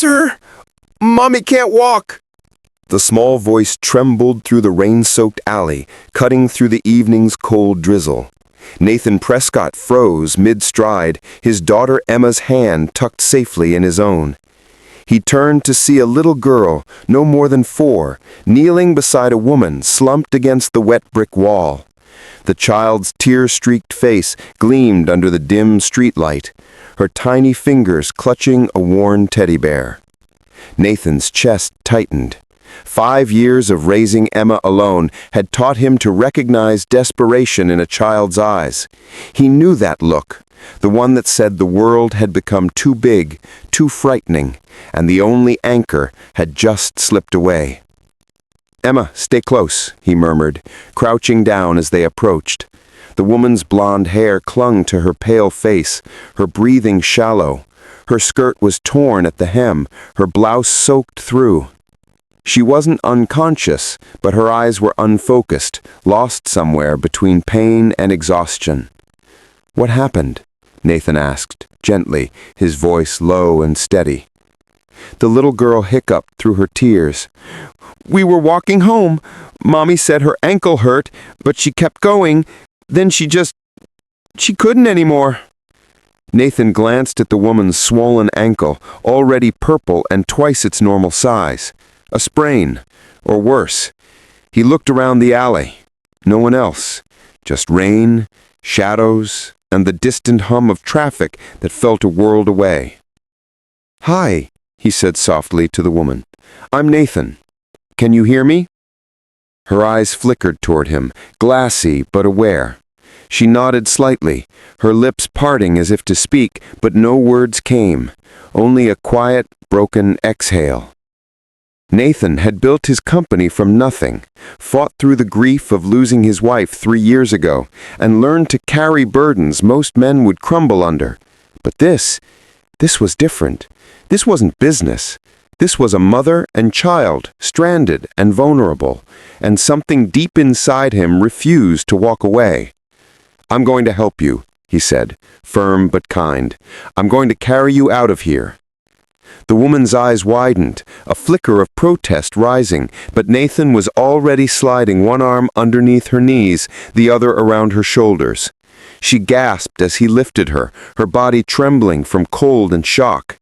Sir, Mommy can't walk. The small voice trembled through the rain-soaked alley, cutting through the evening's cold drizzle. Nathan Prescott froze mid-stride, his daughter Emma's hand tucked safely in his own. He turned to see a little girl, no more than 4, kneeling beside a woman slumped against the wet brick wall. The child's tear-streaked face gleamed under the dim streetlight, her tiny fingers clutching a worn teddy bear. Nathan's chest tightened. 5 years of raising Emma alone had taught him to recognize desperation in a child's eyes. He knew that look, the one that said the world had become too big, too frightening, and the only anchor had just slipped away. "Emma, stay close," he murmured, crouching down as they approached. The woman's blonde hair clung to her pale face, her breathing shallow. Her skirt was torn at the hem, her blouse soaked through. She wasn't unconscious, but her eyes were unfocused, lost somewhere between pain and exhaustion. "What happened?" Nathan asked, gently, his voice low and steady. The little girl hiccuped through her tears. "We were walking home. Mommy said her ankle hurt, but she kept going. Then she couldn't anymore." Nathan glanced at the woman's swollen ankle, already purple and twice its normal size. A sprain, or worse. He looked around the alley. No one else. Just rain, shadows, and the distant hum of traffic that felt a world away. "Hi," he said softly to the woman. "I'm Nathan. Can you hear me?" Her eyes flickered toward him, glassy but aware. She nodded slightly, her lips parting as if to speak, but no words came, only a quiet, broken exhale. Nathan had built his company from nothing, fought through the grief of losing his wife 3 years ago, and learned to carry burdens most men would crumble under. But this was different. This wasn't business. This was a mother and child, stranded and vulnerable, and something deep inside him refused to walk away. "I'm going to help you," he said, firm but kind. "I'm going to carry you out of here." The woman's eyes widened, a flicker of protest rising, but Nathan was already sliding one arm underneath her knees, the other around her shoulders. She gasped as he lifted her, her body trembling from cold and shock.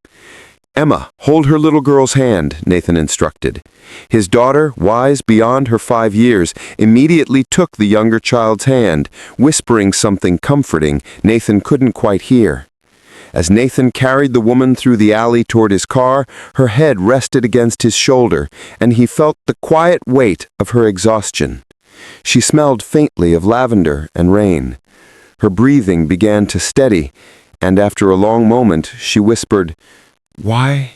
"Emma, hold her little girl's hand," Nathan instructed. His daughter, wise beyond her 5 years, immediately took the younger child's hand, whispering something comforting Nathan couldn't quite hear. As Nathan carried the woman through the alley toward his car, her head rested against his shoulder, and he felt the quiet weight of her exhaustion. She smelled faintly of lavender and rain. Her breathing began to steady, and after a long moment, she whispered, Why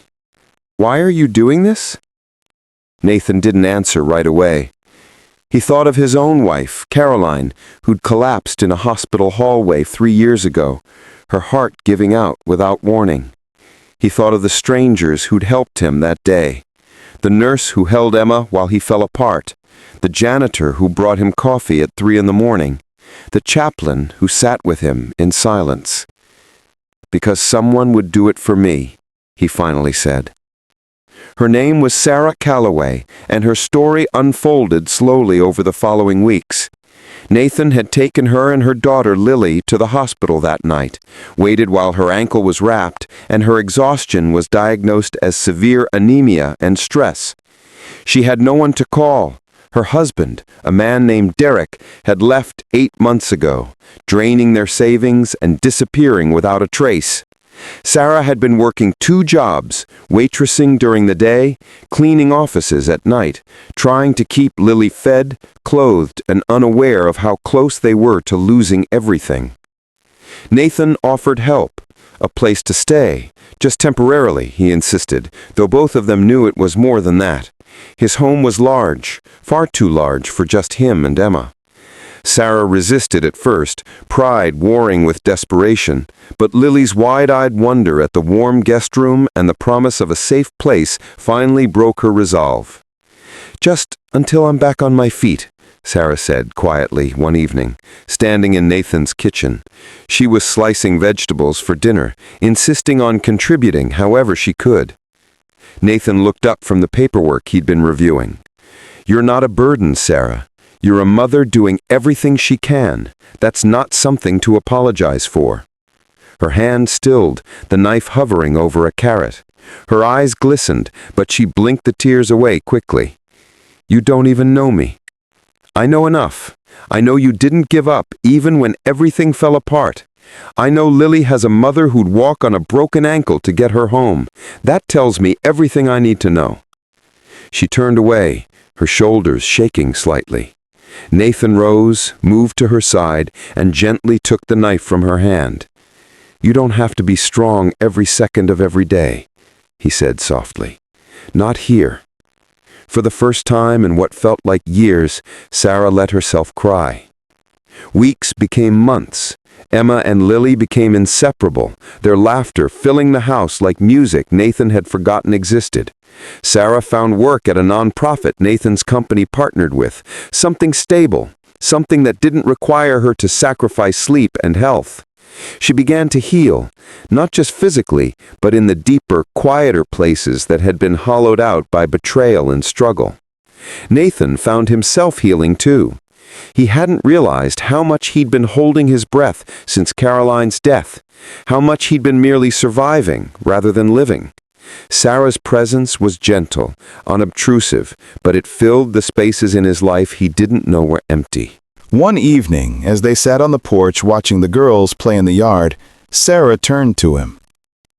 are you doing this?" Nathan didn't answer right away. He thought of his own wife, Caroline, who'd collapsed in a hospital hallway 3 years ago, her heart giving out without warning. He thought of the strangers who'd helped him that day, the nurse who held Emma while he fell apart, the janitor who brought him coffee at 3 in the morning, the chaplain who sat with him in silence. "Because someone would do it for me," he finally said. Her name was Sarah Calloway, and her story unfolded slowly over the following weeks. Nathan had taken her and her daughter Lily to the hospital that night, waited while her ankle was wrapped, and her exhaustion was diagnosed as severe anemia and stress. She had no one to call. Her husband, a man named Derek, had left 8 months ago, draining their savings and disappearing without a trace. Sarah had been working 2 jobs, waitressing during the day, cleaning offices at night, trying to keep Lily fed, clothed, and unaware of how close they were to losing everything. Nathan offered help, a place to stay, just temporarily, he insisted, though both of them knew it was more than that. His home was large, far too large for just him and Emma. Sarah resisted at first, pride warring with desperation, but Lily's wide-eyed wonder at the warm guest room and the promise of a safe place finally broke her resolve. "Just until I'm back on my feet," Sarah said quietly one evening, standing in Nathan's kitchen. She was slicing vegetables for dinner, insisting on contributing however she could. Nathan looked up from the paperwork he'd been reviewing. "You're not a burden, Sarah. You're a mother doing everything she can. That's not something to apologize for." Her hand stilled, the knife hovering over a carrot. Her eyes glistened, but she blinked the tears away quickly. "You don't even know me. I know enough. I know you didn't give up, even when everything fell apart. I know Lily has a mother who'd walk on a broken ankle to get her home. That tells me everything I need to know." She turned away, her shoulders shaking slightly. Nathan rose, moved to her side, and gently took the knife from her hand. "You don't have to be strong every second of every day," he said softly. "Not here." For the first time in what felt like years, Sarah let herself cry. Weeks became months. Emma and Lily became inseparable, their laughter filling the house like music Nathan had forgotten existed. Sarah found work at a nonprofit Nathan's company partnered with, something stable, something that didn't require her to sacrifice sleep and health. She began to heal, not just physically, but in the deeper, quieter places that had been hollowed out by betrayal and struggle. Nathan found himself healing too. He hadn't realized how much he'd been holding his breath since Caroline's death, how much he'd been merely surviving rather than living. Sarah's presence was gentle, unobtrusive, but it filled the spaces in his life he didn't know were empty. One evening, as they sat on the porch watching the girls play in the yard, Sarah turned to him.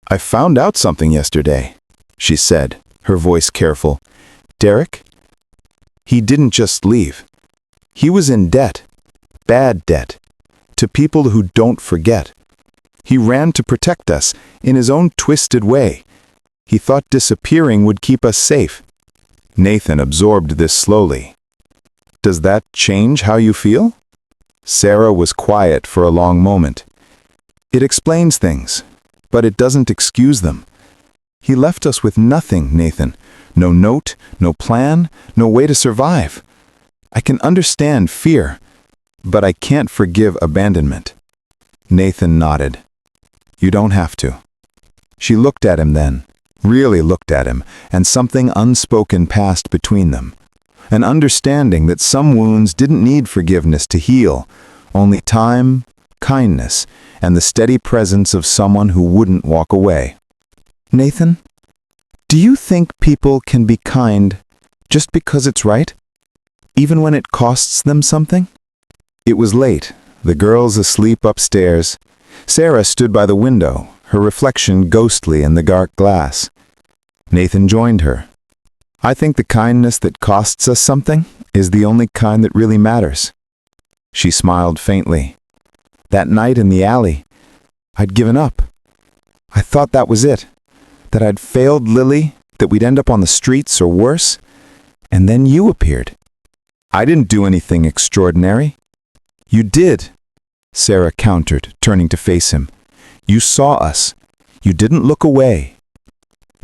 "I found out something yesterday," she said, her voice careful. "Derek? He didn't just leave. He was in debt, bad debt, to people who don't forget. He ran to protect us in his own twisted way. He thought disappearing would keep us safe." Nathan absorbed this slowly. "Does that change how you feel?" Sarah was quiet for a long moment. "It explains things, but it doesn't excuse them. He left us with nothing, Nathan. No note, no plan, no way to survive. I can understand fear, but I can't forgive abandonment." Nathan nodded. "You don't have to." She looked at him then, really looked at him, and something unspoken passed between them. An understanding that some wounds didn't need forgiveness to heal, only time, kindness, and the steady presence of someone who wouldn't walk away. "Nathan, do you think people can be kind just because it's right, even when it costs them something?" It was late, the girls asleep upstairs. Sarah stood by the window, her reflection ghostly in the dark glass. Nathan joined her. "I think the kindness that costs us something is the only kind that really matters." She smiled faintly. "That night in the alley, I'd given up. I thought that was it, that I'd failed Lily, that we'd end up on the streets or worse. And then you appeared. I didn't do anything extraordinary." "You did," Sarah countered, turning to face him. "You saw us. You didn't look away."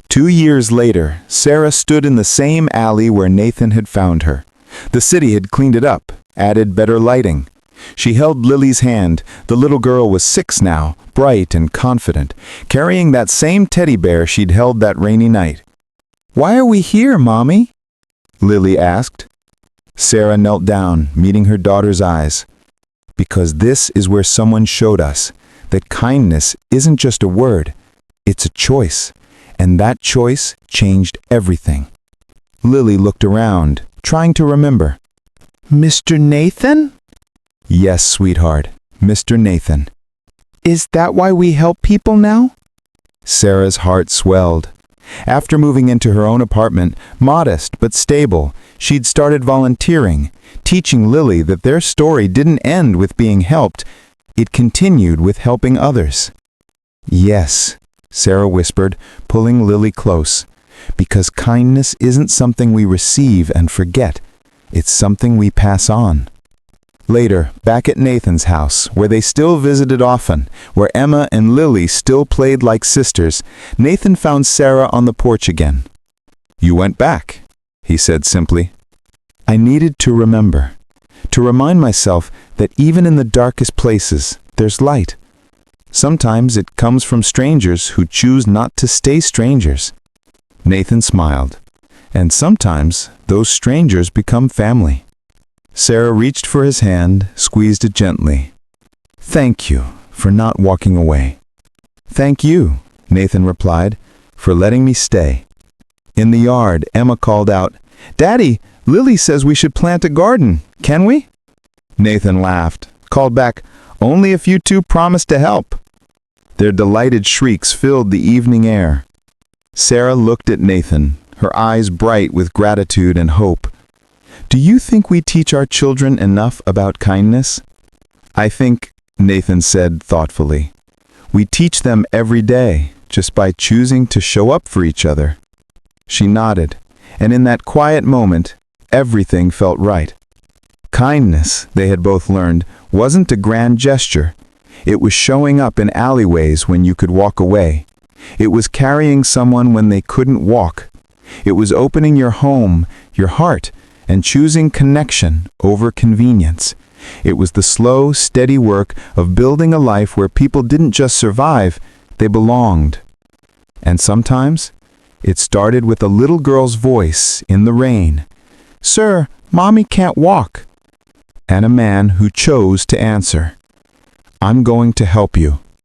2 years later, Sarah stood in the same alley where Nathan had found her. The city had cleaned it up, added better lighting. She held Lily's hand. The little girl was 6 now, bright and confident, carrying that same teddy bear she'd held that rainy night. "Why are we here, Mommy?" Lily asked. Sarah knelt down, meeting her daughter's eyes. "Because this is where someone showed us that kindness isn't just a word, it's a choice. And that choice changed everything." Lily looked around, trying to remember. "Mr. Nathan?" "Yes, sweetheart, Mr. Nathan." "Is that why we help people now?" Sarah's heart swelled. After moving into her own apartment, modest but stable, she'd started volunteering, teaching Lily that their story didn't end with being helped, it continued with helping others. "Yes," Sarah whispered, pulling Lily close, "because kindness isn't something we receive and forget. It's something we pass on." Later, back at Nathan's house, where they still visited often, where Emma and Lily still played like sisters, Nathan found Sarah on the porch again. "You went back," he said simply. "I needed to remember, to remind myself that even in the darkest places, there's light. Sometimes it comes from strangers who choose not to stay strangers." Nathan smiled. And sometimes those strangers become family. Sarah reached for his hand, squeezed it gently. Thank you for not walking away. Thank you, Nathan replied, for letting me stay. In the yard, Emma called out, Daddy, Lily says we should plant a garden. Can we? Nathan laughed, called back, Only if you two promise to help. Their delighted shrieks filled the evening air. Sarah looked at Nathan, her eyes bright with gratitude and hope. Do you think we teach our children enough about kindness? I think, Nathan said thoughtfully, we teach them every day just by choosing to show up for each other. She nodded, and in that quiet moment, everything felt right. Kindness, they had both learned, wasn't a grand gesture. It was showing up in alleyways when you could walk away. It was carrying someone when they couldn't walk. It was opening your home, your heart, and choosing connection over convenience. It was the slow, steady work of building a life where people didn't just survive, they belonged. And sometimes, it started with a little girl's voice in the rain. Sir, Mommy can't walk. And a man who chose to answer. I'm going to help you.